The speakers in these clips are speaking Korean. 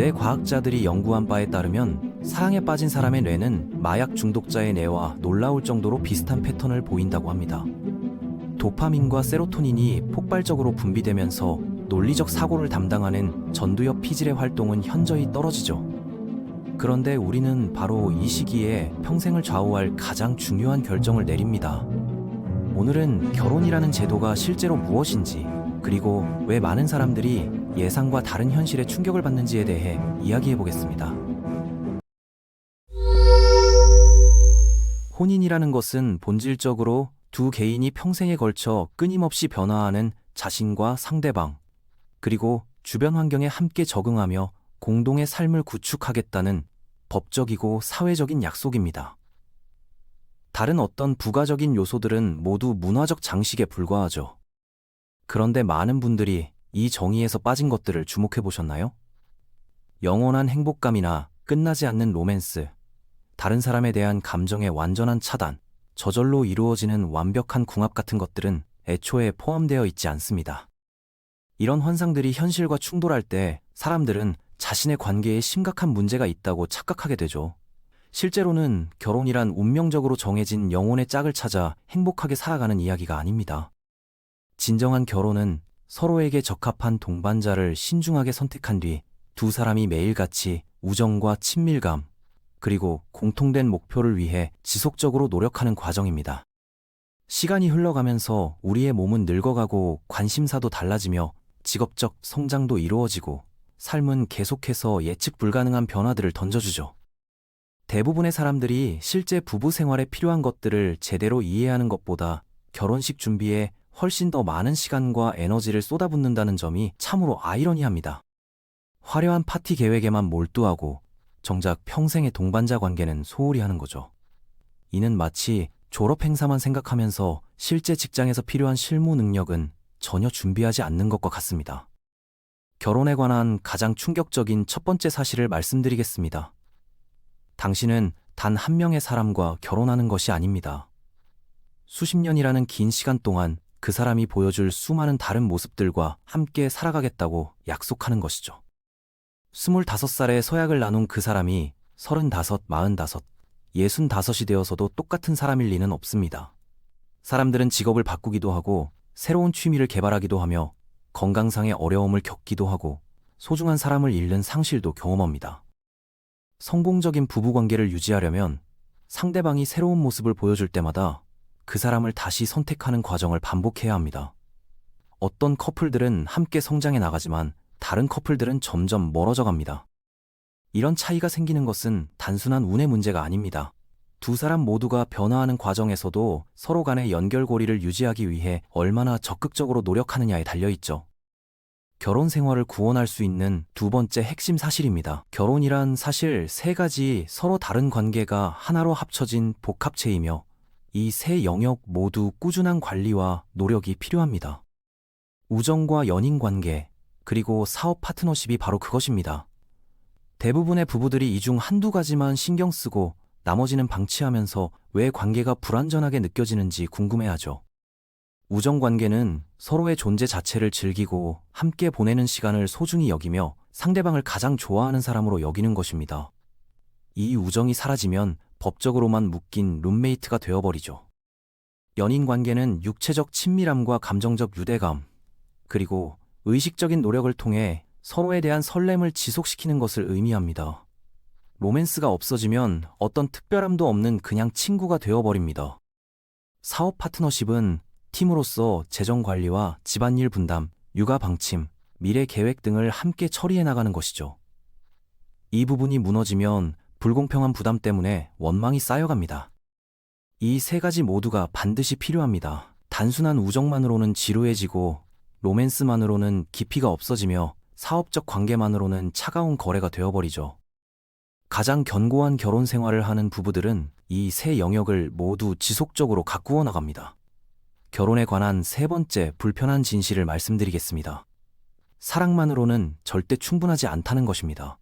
뇌과학자들이 연구한 바에 따르면 사랑에 빠진 사람의 뇌는 마약 중독자의 뇌와 놀라울 정도로 비슷한 패턴을 보인다고 합니다. 도파민과 세로토닌이 폭발적으로 분비되면서 논리적 사고를 담당하는 전두엽 피질의 활동은 현저히 떨어지죠. 그런데 우리는 바로 이 시기에 평생을 좌우할 가장 중요한 결정을 내립니다. 오늘은 결혼이라는 제도가 실제로 무엇인지, 그리고 왜 많은 사람들이 예상과 다른 현실에 충격을 받는지에 대해 이야기해 보겠습니다. 혼인이라는 것은 본질적으로 두 개인이 평생에 걸쳐 끊임없이 변화하는 자신과 상대방, 그리고 주변 환경에 함께 적응하며 공동의 삶을 구축하겠다는 법적이고 사회적인 약속입니다. 다른 어떤 부가적인 요소들은 모두 문화적 장식에 불과하죠. 그런데 많은 분들이 이 정의에서 빠진 것들을 주목해 보셨나요? 영원한 행복감이나 끝나지 않는 로맨스, 다른 사람에 대한 감정의 완전한 차단, 저절로 이루어지는 완벽한 궁합 같은 것들은 애초에 포함되어 있지 않습니다. 이런 환상들이 현실과 충돌할 때 사람들은 자신의 관계에 심각한 문제가 있다고 착각하게 되죠. 실제로는 결혼이란 운명적으로 정해진 영혼의 짝을 찾아 행복하게 살아가는 이야기가 아닙니다. 진정한 결혼은 서로에게 적합한 동반자를 신중하게 선택한 뒤 두 사람이 매일같이 우정과 친밀감, 그리고 공통된 목표를 위해 지속적으로 노력하는 과정입니다. 시간이 흘러가면서 우리의 몸은 늙어가고 관심사도 달라지며 직업적 성장도 이루어지고 삶은 계속해서 예측 불가능한 변화들을 던져주죠. 대부분의 사람들이 실제 부부 생활에 필요한 것들을 제대로 이해하는 것보다 결혼식 준비에 훨씬 더 많은 시간과 에너지를 쏟아붓는다는 점이 참으로 아이러니합니다. 화려한 파티 계획에만 몰두하고 정작 평생의 동반자 관계는 소홀히 하는 거죠. 이는 마치 졸업 행사만 생각하면서 실제 직장에서 필요한 실무 능력은 전혀 준비하지 않는 것과 같습니다. 결혼에 관한 가장 충격적인 첫 번째 사실을 말씀드리겠습니다. 당신은 단 한 명의 사람과 결혼하는 것이 아닙니다. 수십 년이라는 긴 시간 동안 그 사람이 보여줄 수많은 다른 모습들과 함께 살아가겠다고 약속하는 것이죠. 25살에 서약을 나눈 그 사람이 35, 45, 65이 되어서도 똑같은 사람일 리는 없습니다. 사람들은 직업을 바꾸기도 하고 새로운 취미를 개발하기도 하며 건강상의 어려움을 겪기도 하고 소중한 사람을 잃는 상실도 경험합니다. 성공적인 부부관계를 유지하려면 상대방이 새로운 모습을 보여줄 때마다 그 사람을 다시 선택하는 과정을 반복해야 합니다. 어떤 커플들은 함께 성장해 나가지만 다른 커플들은 점점 멀어져 갑니다. 이런 차이가 생기는 것은 단순한 운의 문제가 아닙니다. 두 사람 모두가 변화하는 과정에서도 서로 간의 연결고리를 유지하기 위해 얼마나 적극적으로 노력하느냐에 달려있죠. 결혼 생활을 구원할 수 있는 두 번째 핵심 사실입니다. 결혼이란 사실 세 가지 서로 다른 관계가 하나로 합쳐진 복합체이며 이 세 영역 모두 꾸준한 관리와 노력이 필요합니다. 우정과 연인 관계, 그리고 사업 파트너십이 바로 그것입니다. 대부분의 부부들이 이 중 한두 가지만 신경 쓰고 나머지는 방치하면서 왜 관계가 불완전하게 느껴지는지 궁금해하죠. 우정 관계는 서로의 존재 자체를 즐기고 함께 보내는 시간을 소중히 여기며 상대방을 가장 좋아하는 사람으로 여기는 것입니다. 이 우정이 사라지면 법적으로만 묶인 룸메이트가 되어버리죠. 연인 관계는 육체적 친밀함과 감정적 유대감, 그리고 의식적인 노력을 통해 서로에 대한 설렘을 지속시키는 것을 의미합니다. 로맨스가 없어지면 어떤 특별함도 없는 그냥 친구가 되어버립니다. 사업 파트너십은 팀으로서 재정 관리와 집안일 분담, 육아 방침, 미래 계획 등을 함께 처리해 나가는 것이죠. 이 부분이 무너지면 불공평한 부담 때문에 원망이 쌓여갑니다. 이 세 가지 모두가 반드시 필요합니다. 단순한 우정만으로는 지루해지고 로맨스만으로는 깊이가 없어지며 사업적 관계만으로는 차가운 거래가 되어버리죠. 가장 견고한 결혼 생활을 하는 부부들은 이 세 영역을 모두 지속적으로 가꾸어 나갑니다. 결혼에 관한 세 번째 불편한 진실을 말씀드리겠습니다. 사랑만으로는 절대 충분하지 않다는 것입니다.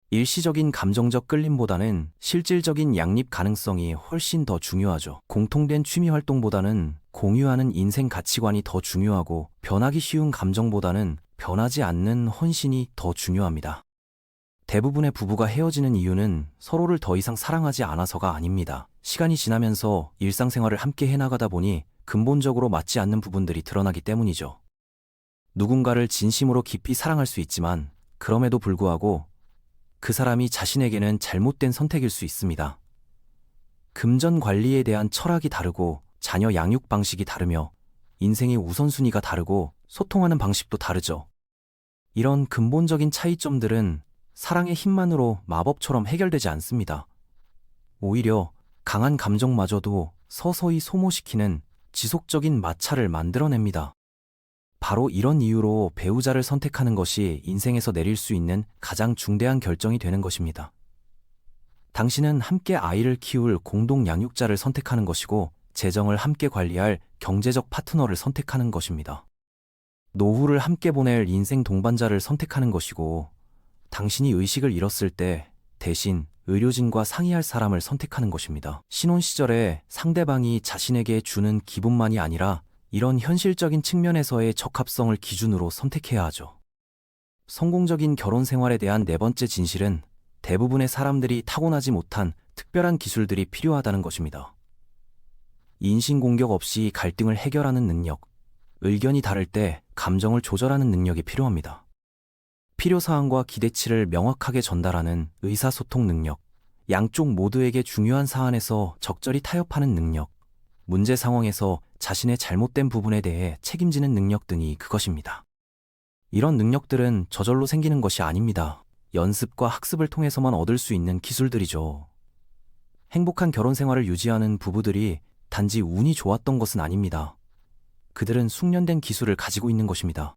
일시적인 감정적 끌림보다는 실질적인 양립 가능성이 훨씬 더 중요하죠. 공통된 취미 활동보다는 공유하는 인생 가치관이 더 중요하고 변하기 쉬운 감정보다는 변하지 않는 헌신이 더 중요합니다. 대부분의 부부가 헤어지는 이유는 서로를 더 이상 사랑하지 않아서가 아닙니다. 시간이 지나면서 일상생활을 함께 해나가다 보니 근본적으로 맞지 않는 부분들이 드러나기 때문이죠. 누군가를 진심으로 깊이 사랑할 수 있지만 그럼에도 불구하고 그 사람이 자신에게는 잘못된 선택일 수 있습니다. 금전 관리에 대한 철학이 다르고 자녀 양육 방식이 다르며 인생의 우선순위가 다르고 소통하는 방식도 다르죠. 이런 근본적인 차이점들은 사랑의 힘만으로 마법처럼 해결되지 않습니다. 오히려 강한 감정마저도 서서히 소모시키는 지속적인 마찰을 만들어냅니다. 바로 이런 이유로 배우자를 선택하는 것이 인생에서 내릴 수 있는 가장 중대한 결정이 되는 것입니다. 당신은 함께 아이를 키울 공동 양육자를 선택하는 것이고 재정을 함께 관리할 경제적 파트너를 선택하는 것입니다. 노후를 함께 보낼 인생 동반자를 선택하는 것이고 당신이 의식을 잃었을 때 대신 의료진과 상의할 사람을 선택하는 것입니다. 신혼 시절에 상대방이 자신에게 주는 기분만이 아니라 이런 현실적인 측면에서의 적합성을 기준으로 선택해야 하죠. 성공적인 결혼 생활에 대한 네 번째 진실은 대부분의 사람들이 타고나지 못한 특별한 기술들이 필요하다는 것입니다. 인신공격 없이 갈등을 해결하는 능력, 의견이 다를 때 감정을 조절하는 능력이 필요합니다. 필요사항과 기대치를 명확하게 전달하는 의사소통 능력, 양쪽 모두에게 중요한 사안에서 적절히 타협하는 능력, 문제 상황에서 자신의 잘못된 부분에 대해 책임지는 능력 등이 그것입니다. 이런 능력들은 저절로 생기는 것이 아닙니다. 연습과 학습을 통해서만 얻을 수 있는 기술들이죠. 행복한 결혼 생활을 유지하는 부부들이 단지 운이 좋았던 것은 아닙니다. 그들은 숙련된 기술을 가지고 있는 것입니다.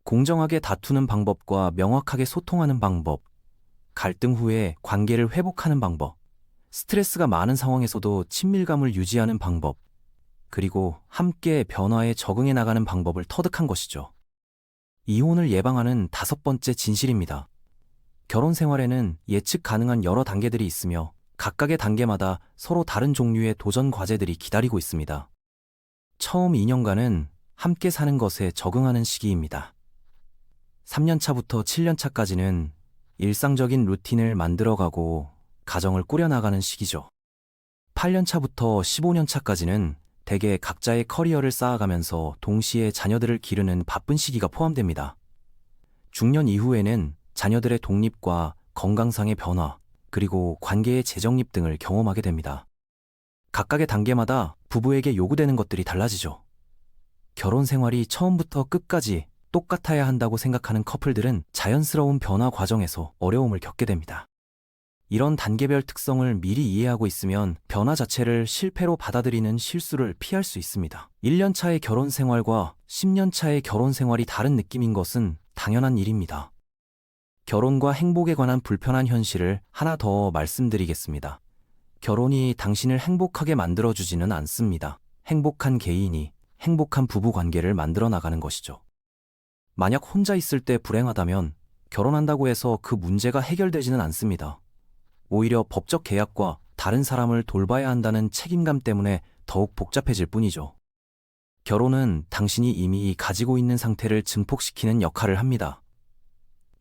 공정하게 다투는 방법과 명확하게 소통하는 방법, 갈등 후에 관계를 회복하는 방법, 스트레스가 많은 상황에서도 친밀감을 유지하는 방법, 그리고 함께 변화에 적응해 나가는 방법을 터득한 것이죠. 이혼을 예방하는 다섯 번째 진실입니다. 결혼 생활에는 예측 가능한 여러 단계들이 있으며 각각의 단계마다 서로 다른 종류의 도전 과제들이 기다리고 있습니다. 처음 2년간은 함께 사는 것에 적응하는 시기입니다. 3년 차부터 7년 차까지는 일상적인 루틴을 만들어가고 가정을 꾸려나가는 시기죠. 8년 차부터 15년 차까지는 대개 각자의 커리어를 쌓아가면서 동시에 자녀들을 기르는 바쁜 시기가 포함됩니다. 중년 이후에는 자녀들의 독립과 건강상의 변화, 그리고 관계의 재정립 등을 경험하게 됩니다. 각각의 단계마다 부부에게 요구되는 것들이 달라지죠. 결혼 생활이 처음부터 끝까지 똑같아야 한다고 생각하는 커플들은 자연스러운 변화 과정에서 어려움을 겪게 됩니다. 이런 단계별 특성을 미리 이해하고 있으면 변화 자체를 실패로 받아들이는 실수를 피할 수 있습니다. 1년 차의 결혼 생활과 10년 차의 결혼 생활이 다른 느낌인 것은 당연한 일입니다. 결혼과 행복에 관한 불편한 현실을 하나 더 말씀드리겠습니다. 결혼이 당신을 행복하게 만들어주지는 않습니다. 행복한 개인이 행복한 부부 관계를 만들어 나가는 것이죠. 만약 혼자 있을 때 불행하다면 결혼한다고 해서 그 문제가 해결되지는 않습니다. 오히려 법적 계약과 다른 사람을 돌봐야 한다는 책임감 때문에 더욱 복잡해질 뿐이죠. 결혼은 당신이 이미 가지고 있는 상태를 증폭시키는 역할을 합니다.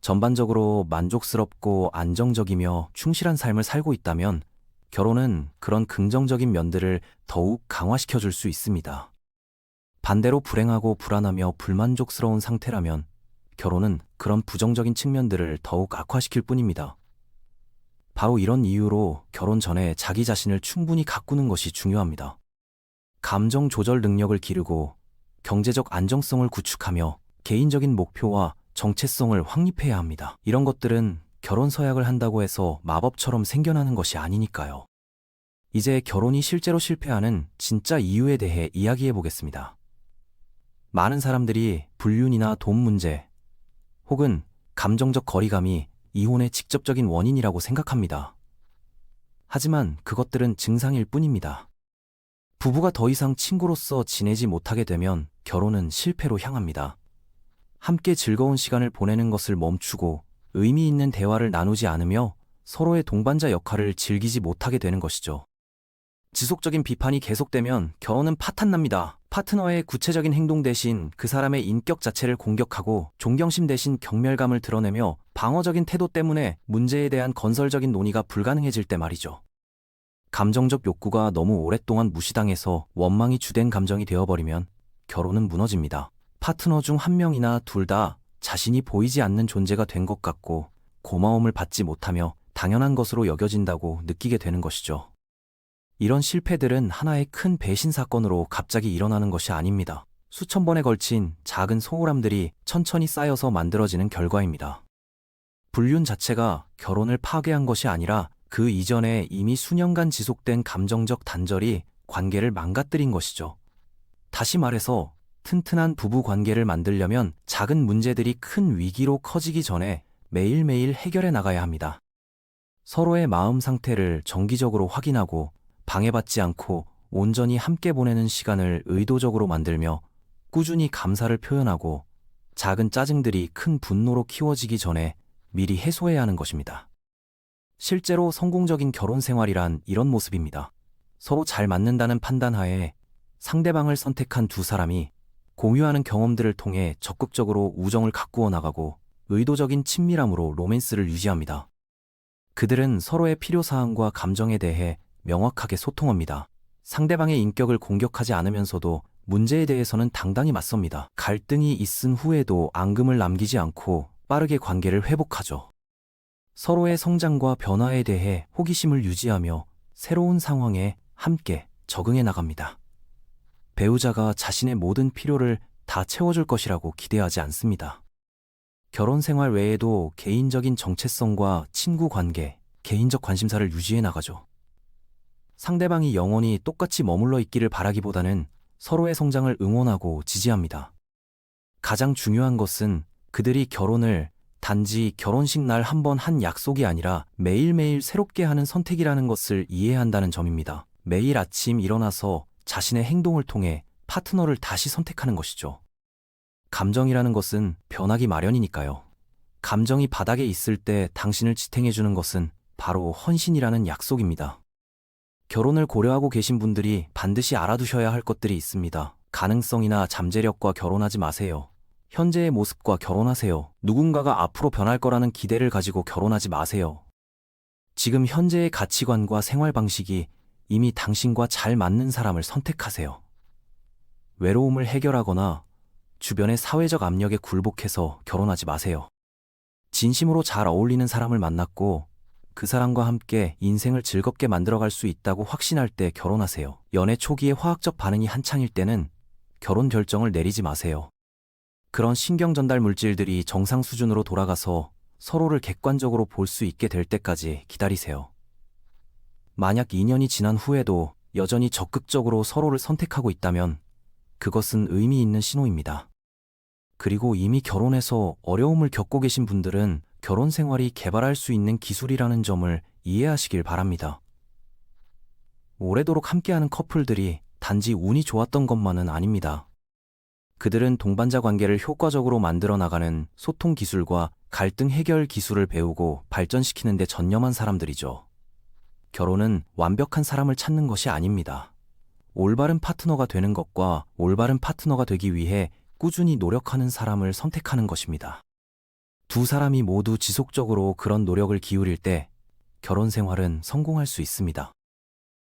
전반적으로 만족스럽고 안정적이며 충실한 삶을 살고 있다면 결혼은 그런 긍정적인 면들을 더욱 강화시켜줄 수 있습니다. 반대로 불행하고 불안하며 불만족스러운 상태라면 결혼은 그런 부정적인 측면들을 더욱 악화시킬 뿐입니다. 바로 이런 이유로 결혼 전에 자기 자신을 충분히 가꾸는 것이 중요합니다. 감정 조절 능력을 기르고 경제적 안정성을 구축하며 개인적인 목표와 정체성을 확립해야 합니다. 이런 것들은 결혼 서약을 한다고 해서 마법처럼 생겨나는 것이 아니니까요. 이제 결혼이 실제로 실패하는 진짜 이유에 대해 이야기해 보겠습니다. 많은 사람들이 불륜이나 돈 문제 혹은 감정적 거리감이 이혼의 직접적인 원인이라고 생각합니다. 하지만 그것들은 증상일 뿐입니다. 부부가 더 이상 친구로서 지내지 못하게 되면 결혼은 실패로 향합니다. 함께 즐거운 시간을 보내는 것을 멈추고 의미 있는 대화를 나누지 않으며 서로의 동반자 역할을 즐기지 못하게 되는 것이죠. 지속적인 비판이 계속되면 결혼은 파탄납니다. 파트너의 구체적인 행동 대신 그 사람의 인격 자체를 공격하고 존경심 대신 경멸감을 드러내며 방어적인 태도 때문에 문제에 대한 건설적인 논의가 불가능해질 때 말이죠. 감정적 욕구가 너무 오랫동안 무시당해서 원망이 주된 감정이 되어버리면 결혼은 무너집니다. 파트너 중 한 명이나 둘 다 자신이 보이지 않는 존재가 된 것 같고 고마움을 받지 못하며 당연한 것으로 여겨진다고 느끼게 되는 것이죠. 이런 실패들은 하나의 큰 배신 사건으로 갑자기 일어나는 것이 아닙니다. 수천 번에 걸친 작은 소홀함들이 천천히 쌓여서 만들어지는 결과입니다. 불륜 자체가 결혼을 파괴한 것이 아니라 그 이전에 이미 수년간 지속된 감정적 단절이 관계를 망가뜨린 것이죠. 다시 말해서 튼튼한 부부 관계를 만들려면 작은 문제들이 큰 위기로 커지기 전에 매일매일 해결해 나가야 합니다. 서로의 마음 상태를 정기적으로 확인하고 방해받지 않고 온전히 함께 보내는 시간을 의도적으로 만들며 꾸준히 감사를 표현하고 작은 짜증들이 큰 분노로 키워지기 전에 미리 해소해야 하는 것입니다. 실제로 성공적인 결혼 생활이란 이런 모습입니다. 서로 잘 맞는다는 판단하에 상대방을 선택한 두 사람이 공유하는 경험들을 통해 적극적으로 우정을 가꾸어 나가고 의도적인 친밀함으로 로맨스를 유지합니다. 그들은 서로의 필요사항과 감정에 대해 명확하게 소통합니다. 상대방의 인격을 공격하지 않으면서도 문제에 대해서는 당당히 맞섭니다. 갈등이 있은 후에도 앙금을 남기지 않고 빠르게 관계를 회복하죠. 서로의 성장과 변화에 대해 호기심을 유지하며 새로운 상황에 함께 적응해 나갑니다. 배우자가 자신의 모든 필요를 다 채워줄 것이라고 기대하지 않습니다. 결혼 생활 외에도 개인적인 정체성과 친구 관계, 개인적 관심사를 유지해 나가죠. 상대방이 영원히 똑같이 머물러 있기를 바라기보다는 서로의 성장을 응원하고 지지합니다. 가장 중요한 것은 그들이 결혼을 단지 결혼식 날 한 번 한 약속이 아니라 매일매일 새롭게 하는 선택이라는 것을 이해한다는 점입니다. 매일 아침 일어나서 자신의 행동을 통해 파트너를 다시 선택하는 것이죠. 감정이라는 것은 변하기 마련이니까요. 감정이 바닥에 있을 때 당신을 지탱해주는 것은 바로 헌신이라는 약속입니다. 결혼을 고려하고 계신 분들이 반드시 알아두셔야 할 것들이 있습니다. 가능성이나 잠재력과 결혼하지 마세요. 현재의 모습과 결혼하세요. 누군가가 앞으로 변할 거라는 기대를 가지고 결혼하지 마세요. 지금 현재의 가치관과 생활 방식이 이미 당신과 잘 맞는 사람을 선택하세요. 외로움을 해결하거나 주변의 사회적 압력에 굴복해서 결혼하지 마세요. 진심으로 잘 어울리는 사람을 만났고 그 사람과 함께 인생을 즐겁게 만들어갈 수 있다고 확신할 때 결혼하세요. 연애 초기에 화학적 반응이 한창일 때는 결혼 결정을 내리지 마세요. 그런 신경 전달 물질들이 정상 수준으로 돌아가서 서로를 객관적으로 볼 수 있게 될 때까지 기다리세요. 만약 2년이 지난 후에도 여전히 적극적으로 서로를 선택하고 있다면 그것은 의미 있는 신호입니다. 그리고 이미 결혼해서 어려움을 겪고 계신 분들은 결혼 생활이 개발할 수 있는 기술이라는 점을 이해하시길 바랍니다. 오래도록 함께하는 커플들이 단지 운이 좋았던 것만은 아닙니다. 그들은 동반자 관계를 효과적으로 만들어 나가는 소통 기술과 갈등 해결 기술을 배우고 발전시키는 데 전념한 사람들이죠. 결혼은 완벽한 사람을 찾는 것이 아닙니다. 올바른 파트너가 되는 것과 올바른 파트너가 되기 위해 꾸준히 노력하는 사람을 선택하는 것입니다. 두 사람이 모두 지속적으로 그런 노력을 기울일 때 결혼 생활은 성공할 수 있습니다.